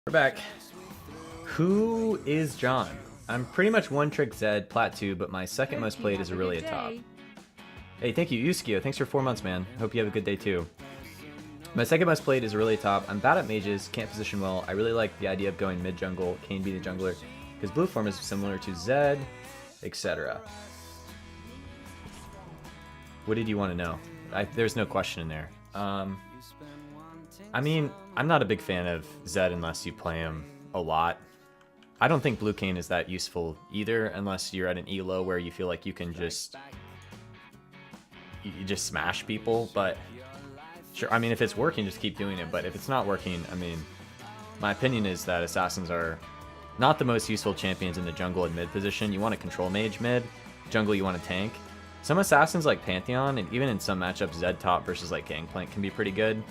We're back. Who is John? I'm pretty much one-trick Zed, Plat 2, but my second most played is Aurelia top. Hey, thank you, Yuskio. Thanks for 4 months, man. Hope you have a good day, too. My second most played is Aurelia top. I'm bad at mages, can't position well. I really like the idea of going mid-jungle, Kayn be the jungler, because blue form is similar to Zed, etc. What did you want to know? There's no question in there. I mean, I'm not a big fan of Zed unless you play him a lot. I don't think blue Kayn is that useful either, unless you're at an elo where you feel like you can just smash people. But sure, I mean, if it's working, just keep doing it. But if it's not working, I mean, my opinion is that assassins are not the most useful champions in the jungle and mid position. You want to control mage mid, jungle you want to tank. Some assassins like Pantheon, and even in some matchups, Zed top versus like Gangplank can be pretty good.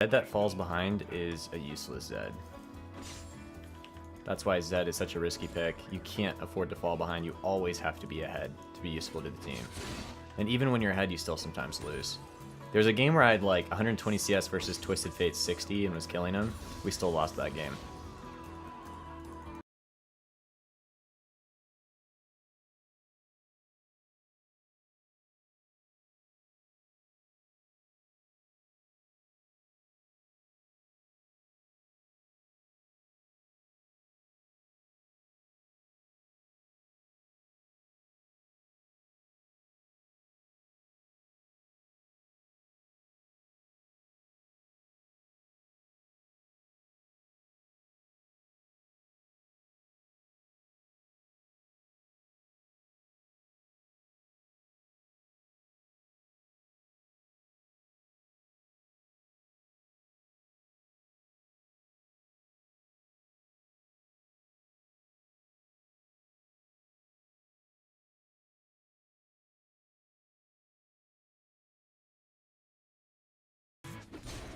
Zed that falls behind is a useless Zed. That's why Zed is such a risky pick. You can't afford to fall behind. You always have to be ahead to be useful to the team. And even when you're ahead, you still sometimes lose. There's a game where I had like 120 CS versus Twisted Fate 60 and was killing him. We still lost that game.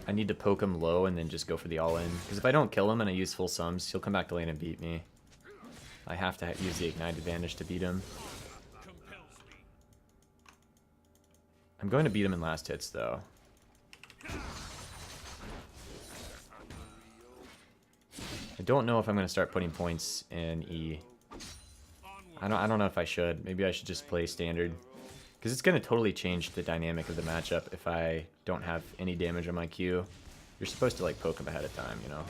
I need to poke him low and then just go for the all-in. Because if I don't kill him and I use full sums, he'll come back to lane and beat me. I have to use the Ignite advantage to beat him. I'm going to beat him in last hits, though. I don't know if I'm going to start putting points in E. I don't know if I should. Maybe I should just play standard. Because it's going to totally change the dynamic of the matchup if I don't have any damage on my Q. You're supposed to like poke him ahead of time, you know?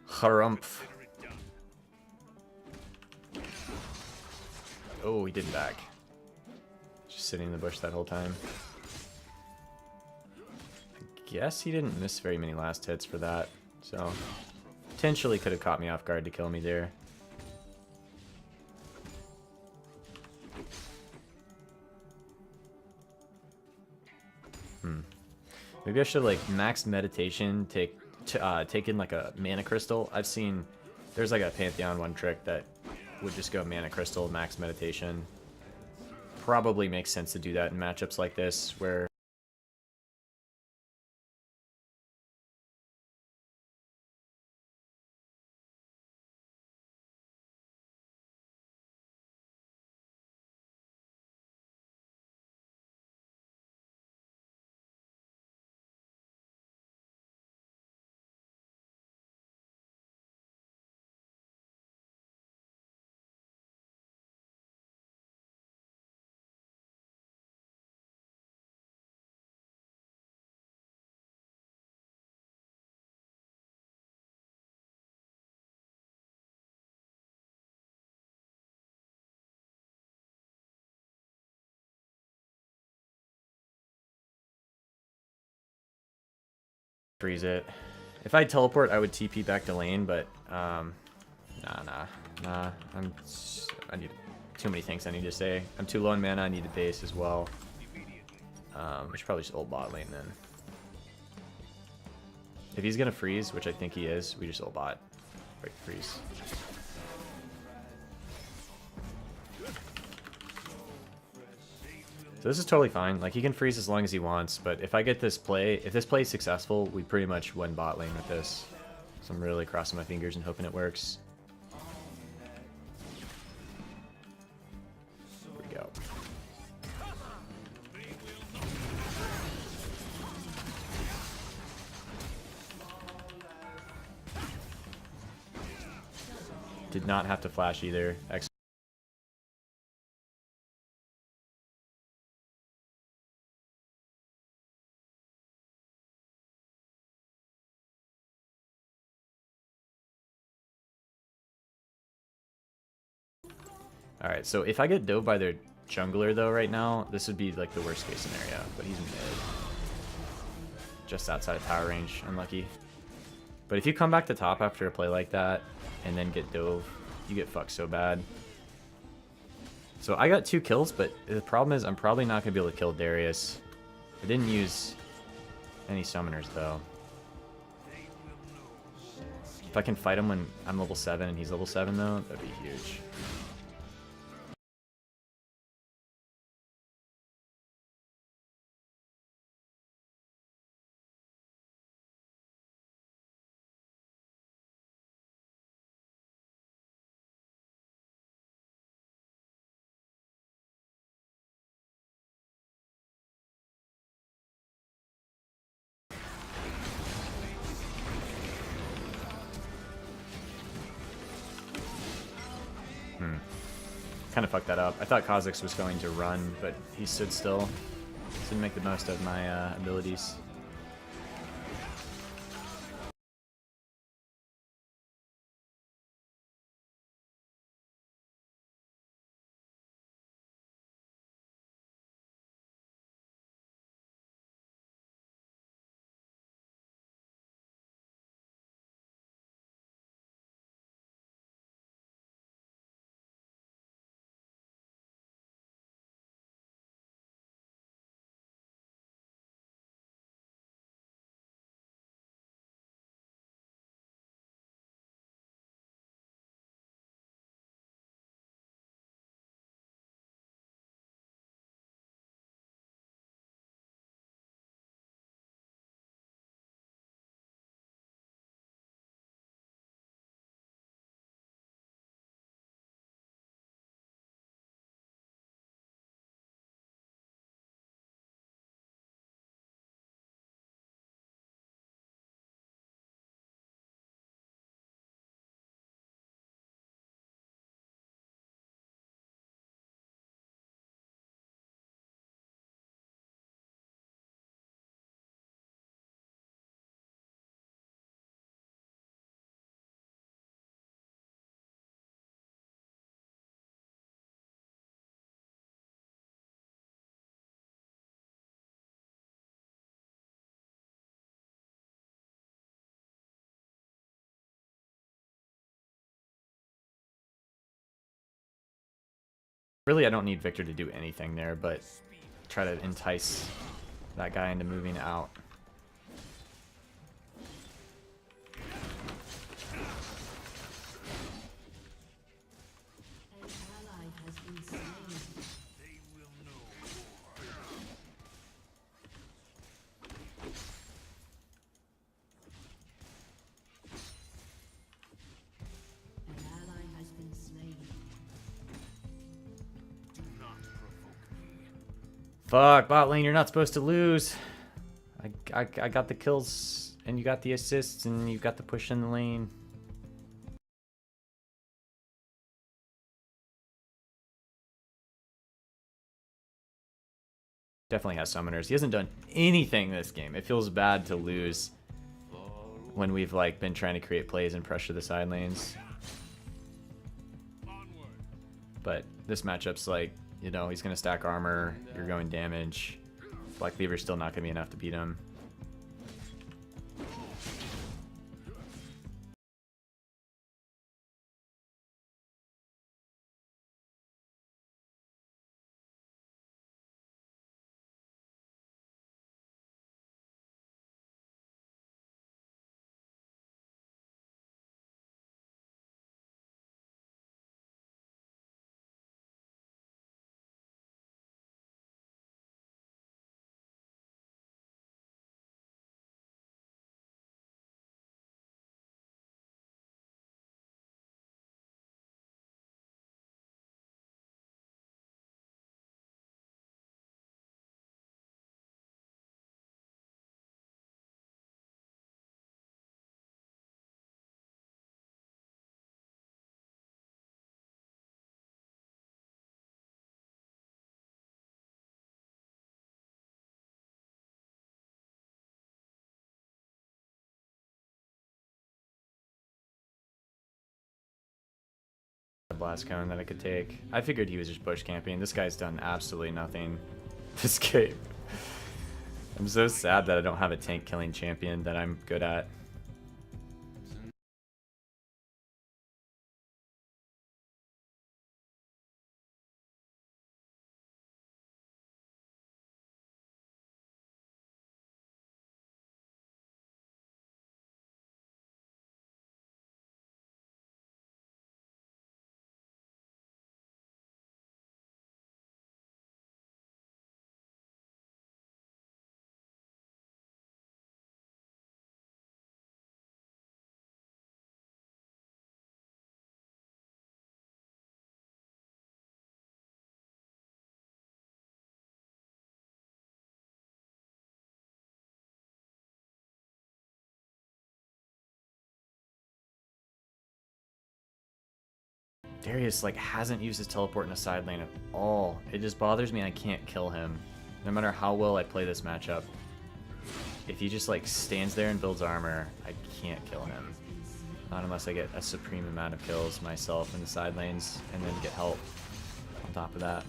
Harumph. Oh, he didn't back. Just sitting in the bush that whole time. I guess he didn't miss very many last hits for that, so potentially could have caught me off guard to kill me there. Maybe I should like max meditation, take in like a mana crystal. I've seen There's like a Pantheon one trick that would just go Mana Crystal, max Meditation. Probably makes sense to do that in matchups like this, where freeze it. If I teleport, I would TP back to lane, but nah. I need too many things I need to say. I'm too low in mana. I need a base as well. We should probably just ult bot lane then. If he's gonna freeze, which I think he is, we just ult bot. Break freeze. So this is totally fine. Like, he can freeze as long as he wants, but if I get this play, if this play is successful, we pretty much win bot lane with this. So I'm really crossing my fingers and hoping it works. Here we go. Did not have to flash either. Excellent. Alright, so if I get dove by their jungler though right now, this would be like the worst case scenario, but he's mid. Just outside of tower range, unlucky. But if you come back to top after a play like that, and then get dove, you get fucked so bad. So I got 2 kills, but the problem is I'm probably not going to be able to kill Darius. I didn't use any summoners though. If I can fight him when I'm level 7 and he's level 7 though, that'd be huge. Kind of fucked that up. I thought Kha'Zix was going to run, but he stood still. Didn't make the most of my abilities. Really, I don't need Victor to do anything there, but try to entice that guy into moving out. Fuck, bot lane, you're not supposed to lose. I got the kills, and you got the assists, and you got the push in the lane. Definitely has summoners. He hasn't done anything this game. It feels bad to lose when we've like been trying to create plays and pressure the side lanes. But this matchup's like, you know, he's gonna stack armor, you're going damage. Black Cleaver's still not gonna be enough to beat him. Blast cone that I could take. I figured he was just bush camping. This guy's done absolutely nothing this game. I'm so sad that I don't have a tank killing champion that I'm good at. Darius like hasn't used his teleport in a side lane at all. It just bothers me I can't kill him. No matter how well I play this matchup. If he just like stands there and builds armor, I can't kill him. Not unless I get a supreme amount of kills myself in the side lanes and then get help on top of that.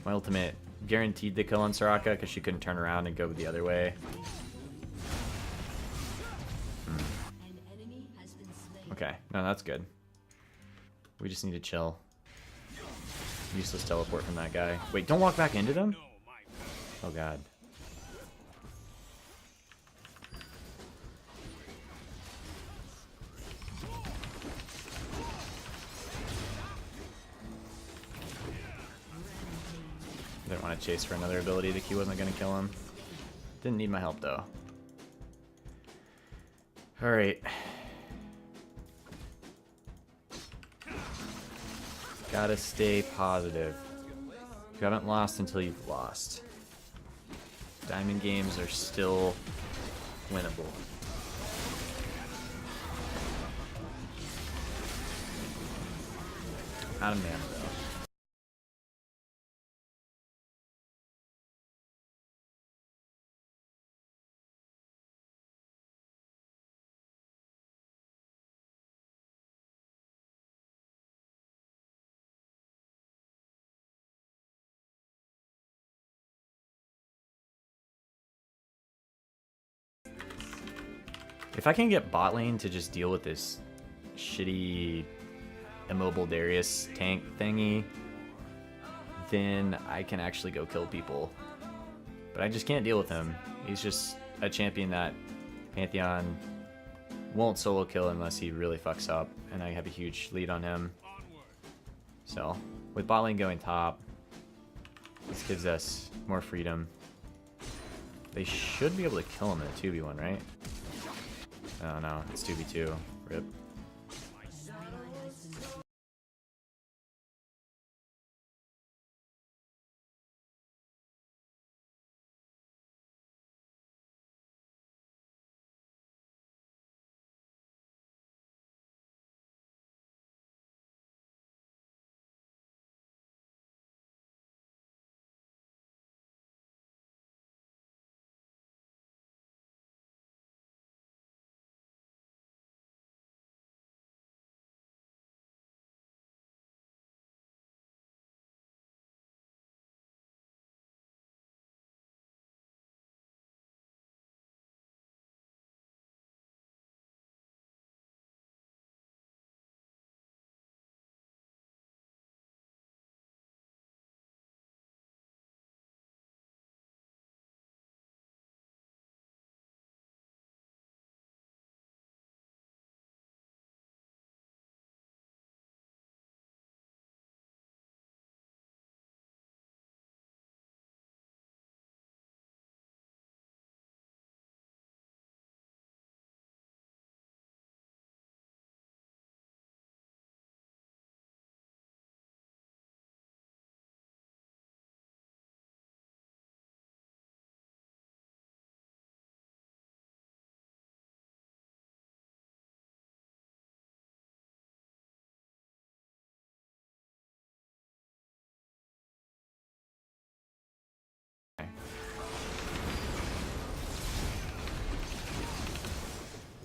My ultimate guaranteed the kill on Soraka because she couldn't turn around and go the other way. Okay, no, that's good. We just need to chill. Useless teleport from that guy. Wait, don't walk back into them? Oh god. Didn't want to chase for another ability. The Q wasn't going to kill him. Didn't need my help though. Alright. Gotta stay positive. You haven't lost until you've lost. Diamond games are still winnable. Out of mana though. If I can get bot lane to just deal with this shitty immobile Darius tank thingy, then I can actually go kill people. But I just can't deal with him. He's just a champion that Pantheon won't solo kill unless he really fucks up, and I have a huge lead on him. So, with bot lane going top, this gives us more freedom. They should be able to kill him in a 2v1, right? Oh no, it's 2v2. Rip.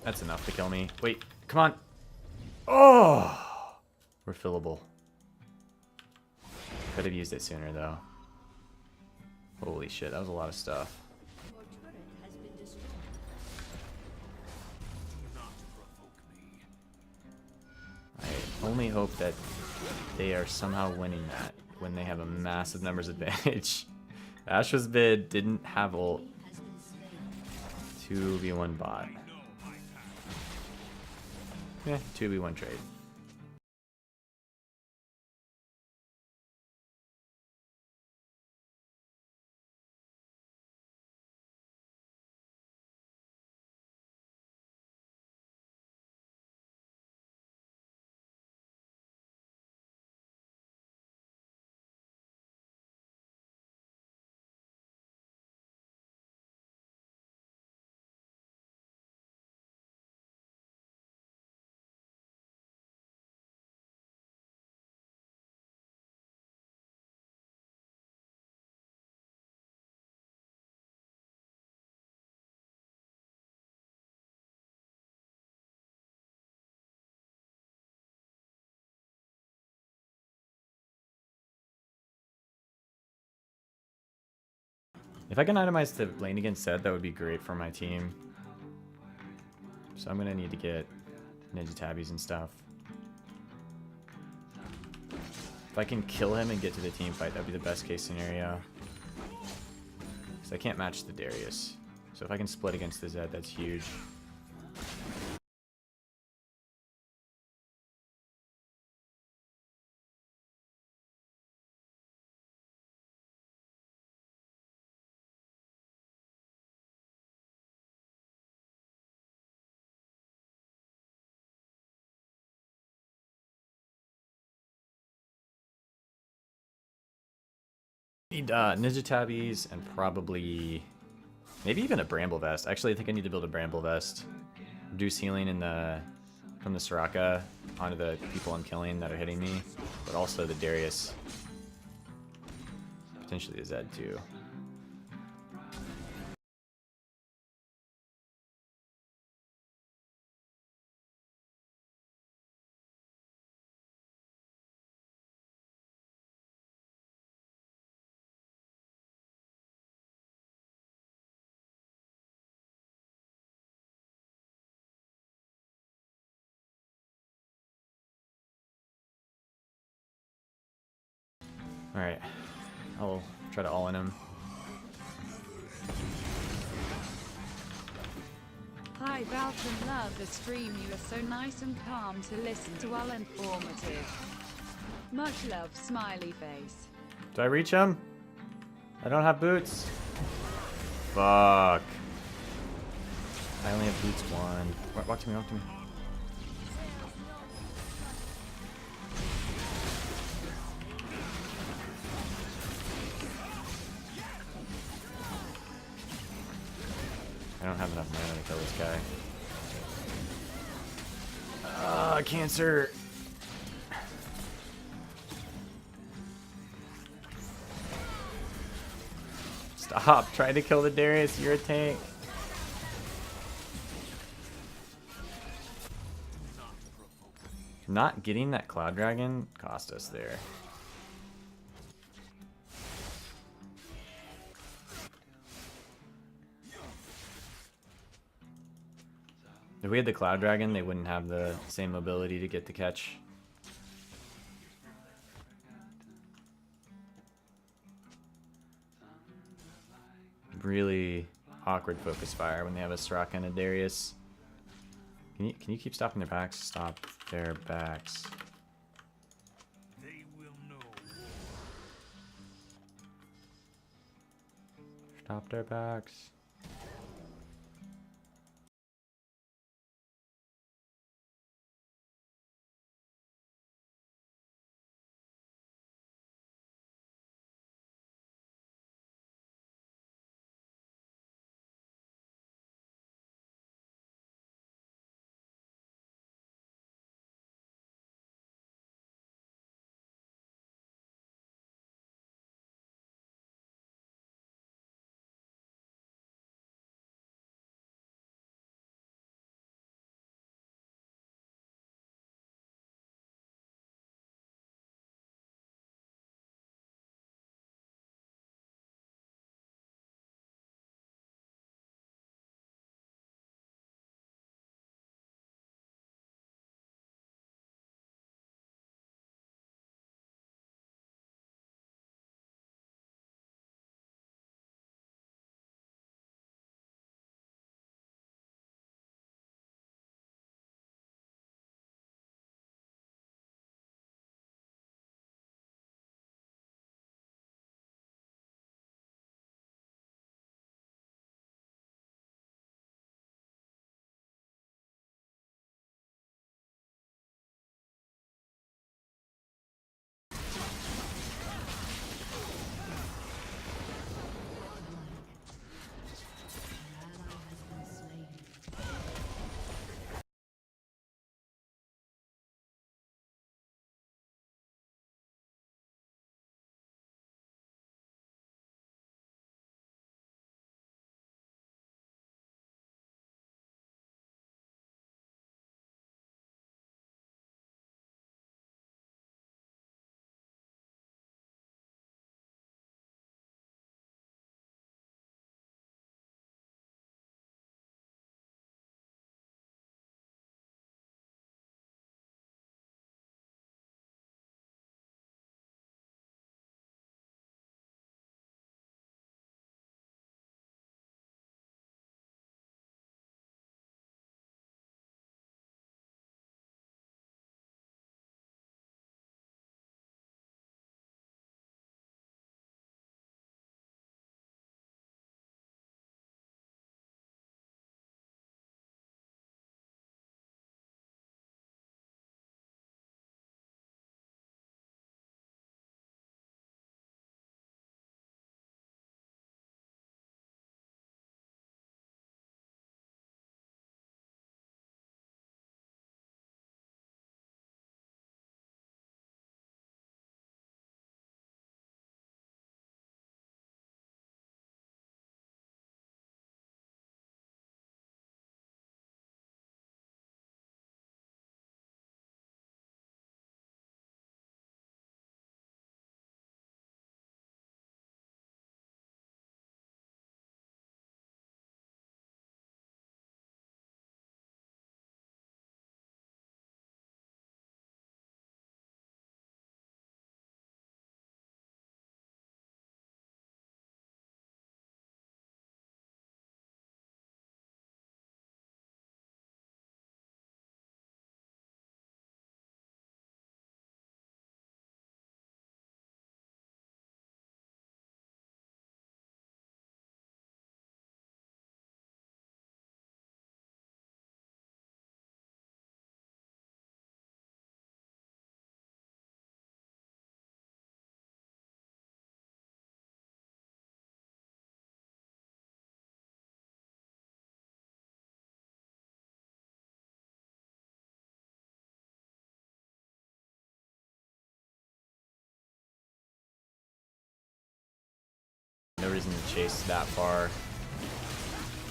That's enough to kill me. Wait, come on. Oh! Refillable. Could have used it sooner, though. Holy shit, that was a lot of stuff. I only hope that they are somehow winning that when they have a massive numbers advantage. Ashe's bid didn't have ult. 2v1 bot. Yeah, 2v1 trade. If I can itemize the lane against Zed, that would be great for my team. So I'm gonna need to get ninja tabbies and stuff. If I can kill him and get to the team fight, that'd be the best case scenario. Because I can't match the Darius. So if I can split against the Zed, that's huge. Need ninja tabbies and probably maybe even a bramble vest. Actually, I think I need to build a bramble vest. Reduce healing in the from the Soraka onto the people I'm killing that are hitting me, but also the Darius, potentially the Zed too. Alright. I'll try to all in him. Hi Valkrin, love the stream. You are so nice and calm to listen to, well informative. Much love, smiley face. Do I reach him? I don't have boots. Fuck. I only have boots 1. Walk to me, walk to me. I don't have enough mana to kill this guy. Cancer! Stop trying to kill the Darius, you're a tank. Not getting that Cloud Dragon cost us there. If we had the Cloud Dragon, they wouldn't have the same ability to get the catch. Really awkward focus fire when they have a Straka and a Darius. Can you keep stopping their backs? Stop their backs. They will know. Stop their backs. chase that far.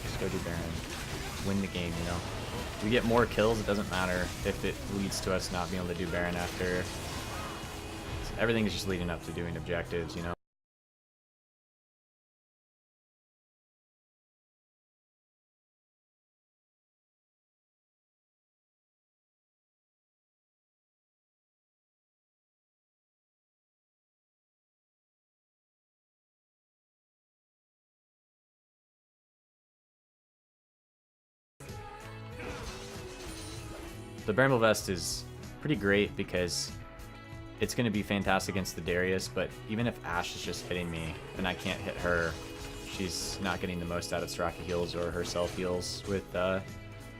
Just go do Baron. Win the game, you know? We get more kills, it doesn't matter if it leads to us not being able to do Baron after. Everything is just leading up to doing objectives, you know? The Bramble Vest is pretty great because it's going to be fantastic against the Darius, but even if Ashe is just hitting me and I can't hit her, she's not getting the most out of Soraka heals or her self heals with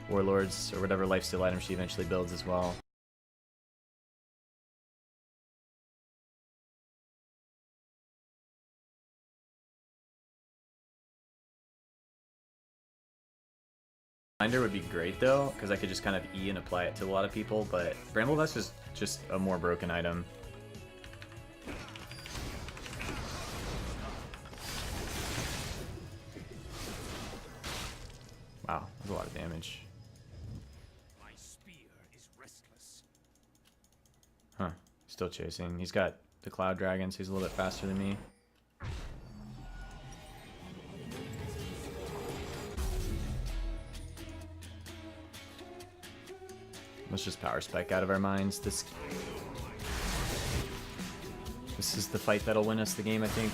Warlords or whatever lifesteal item she eventually builds as well. Binder would be great though, because I could just kind of E and apply it to a lot of people, but Bramble Vest is just a more broken item. Wow, that's a lot of damage. My spear is restless. Huh, still chasing. He's got the Cloud Dragon, so he's a little bit faster than me. Let's just power spike out of our minds. This is the fight that'll win us the game, I think.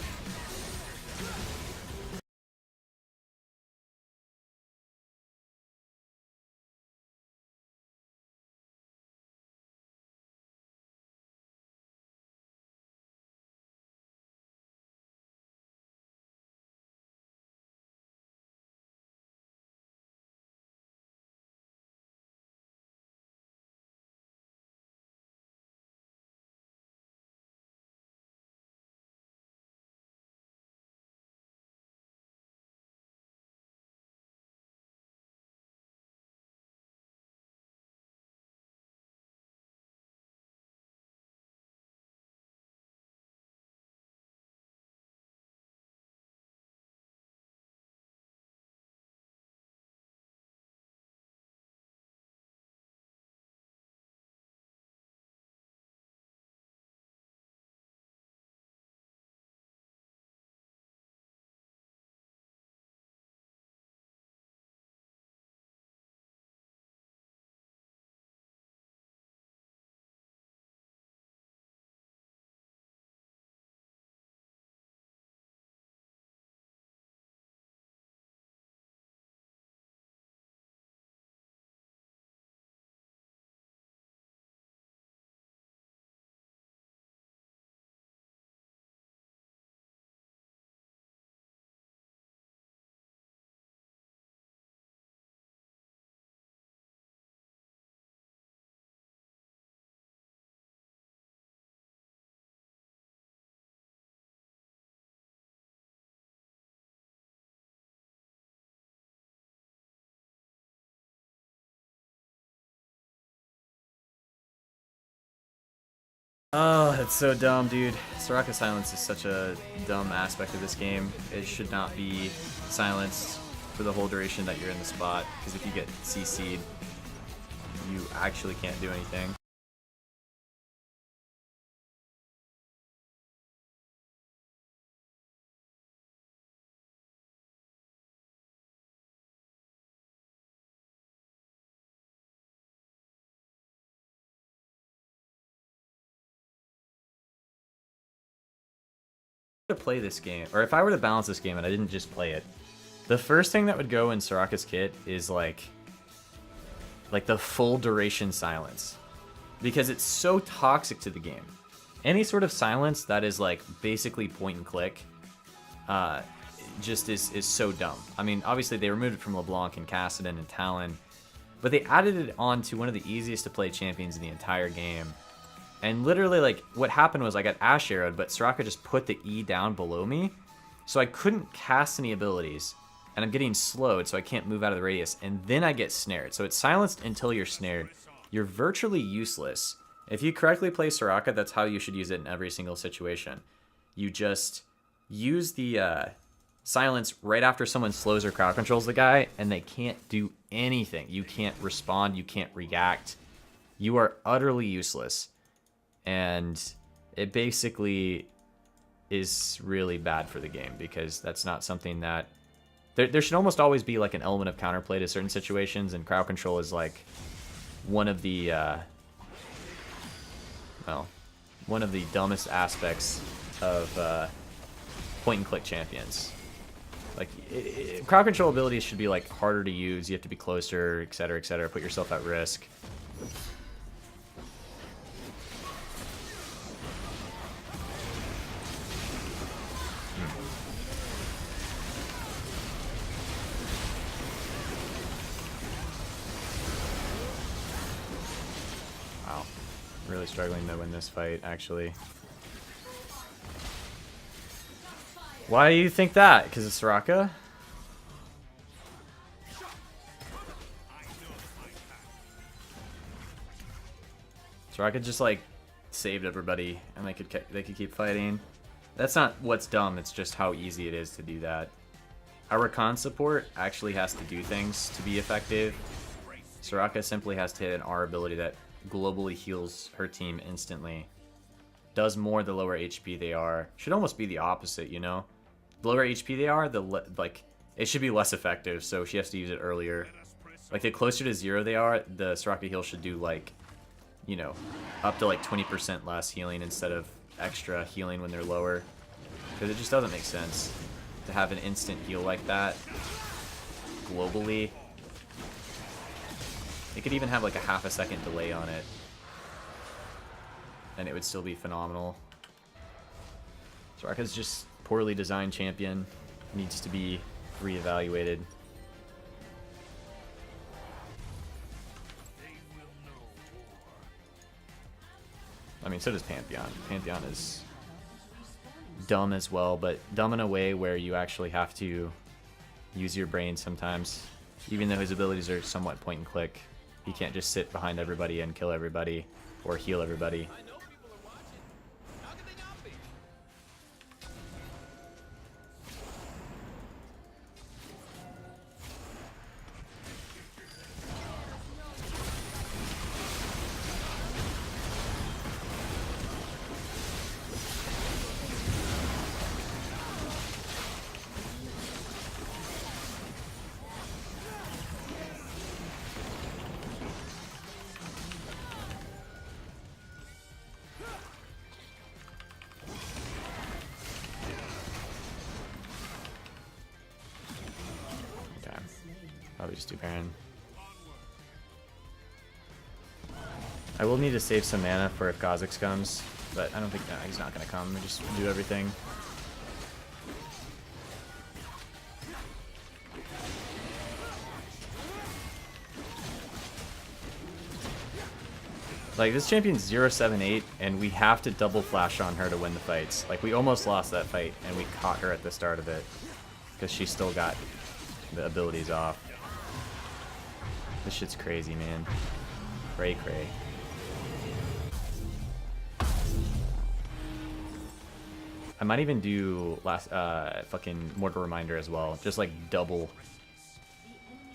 Oh, that's so dumb, dude. Soraka silence is such a dumb aspect of this game. It should not be silenced for the whole duration that you're in the spot, because if you get CC'd, you actually can't do anything. To play this game, or if I were to balance this game and I didn't just play it, the first thing that would go in Soraka's kit is like the full duration silence, because it's so toxic to the game. Any sort of silence that is like basically point and click just is so dumb. I mean, obviously they removed it from LeBlanc and Kassadin and Talon, but they added it on to one of the easiest to play champions in the entire game. And literally, like, what happened was I got Ashe arrowed, but Soraka just put the E down below me, so I couldn't cast any abilities, and I'm getting slowed, so I can't move out of the radius, and then I get snared. So it's silenced until you're snared. You're virtually useless. If you correctly play Soraka, that's how you should use it in every single situation. You just use the silence right after someone slows or crowd controls the guy, and they can't do anything. You can't respond. You can't react. You are utterly useless. And it basically is really bad for the game because that's not something that... There should almost always be like an element of counterplay to certain situations, and crowd control is like one of the... well, one of the dumbest aspects of point-and-click champions. Like, crowd control abilities should be like harder to use. You have to be closer, etc., etc. Put yourself at risk. Wow, really struggling to win this fight, actually. Why do you think that? Because it's Soraka? Soraka just like saved everybody, and they could keep fighting. That's not what's dumb. It's just how easy it is to do that. Our Rakan support actually has to do things to be effective. Soraka simply has to hit an R ability that globally heals her team instantly. Does more the lower HP they are. Should almost be the opposite, you know? The lower HP they are, it should be less effective, so she has to use it earlier. Like, the closer to 0 they are, the Soraka heal should do, like, you know, up to, like, 20% less healing instead of extra healing when they're lower. Because it just doesn't make sense to have an instant heal like that globally. It could even have, like, a half a second delay on it, and it would still be phenomenal. Soraka's just poorly designed champion, needs to be reevaluated. I mean, so does Pantheon. Pantheon is dumb as well, but dumb in a way where you actually have to use your brain sometimes. Even though his abilities are somewhat point and click, he can't just sit behind everybody and kill everybody or heal everybody. Probably just do Baron. I will need to save some mana for if Kha'Zix comes, but I don't think he's not going to come. We just do everything. Like, this champion's 078, and we have to double flash on her to win the fights. Like, we almost lost that fight, and we caught her at the start of it, because she still got the abilities off. This shit's crazy, man. Cray cray. I might even do fucking Mortal Reminder as well. Just like double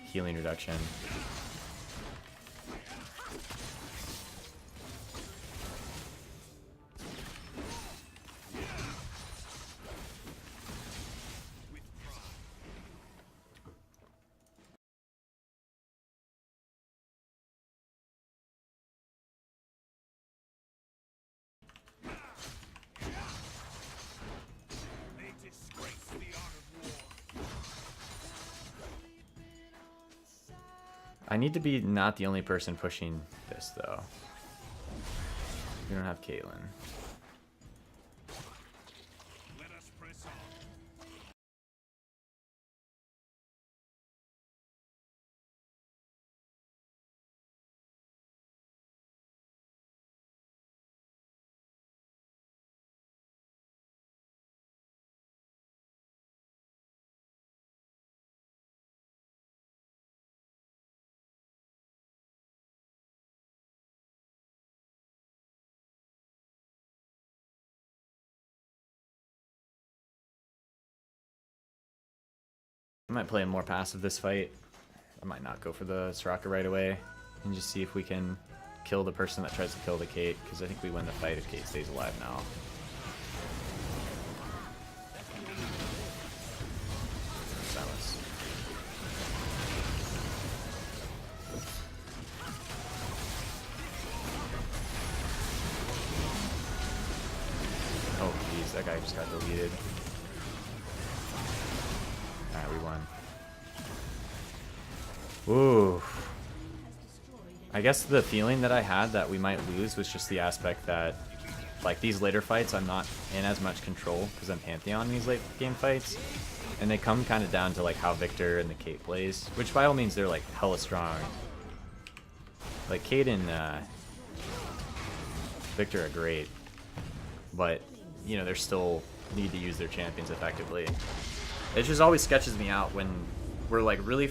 healing reduction. I need to be not the only person pushing this, though. We don't have Caitlyn. might play more passive this fight. I might not go for the Soraka right away and just see if we can kill the person that tries to kill the Kate, because I think we win the fight if Kate stays alive now. Silence. Oh jeez, that guy just got deleted. Alright, we won. Ooh. I guess the feeling that I had that we might lose was just the aspect that, like, these later fights I'm not in as much control because I'm Pantheon in these late game fights, and they come kind of down to like how Victor and the Kate plays, which by all means they're like hella strong. Like Kate and Victor are great, but you know they're still need to use their champions effectively. It just always sketches me out when we're like really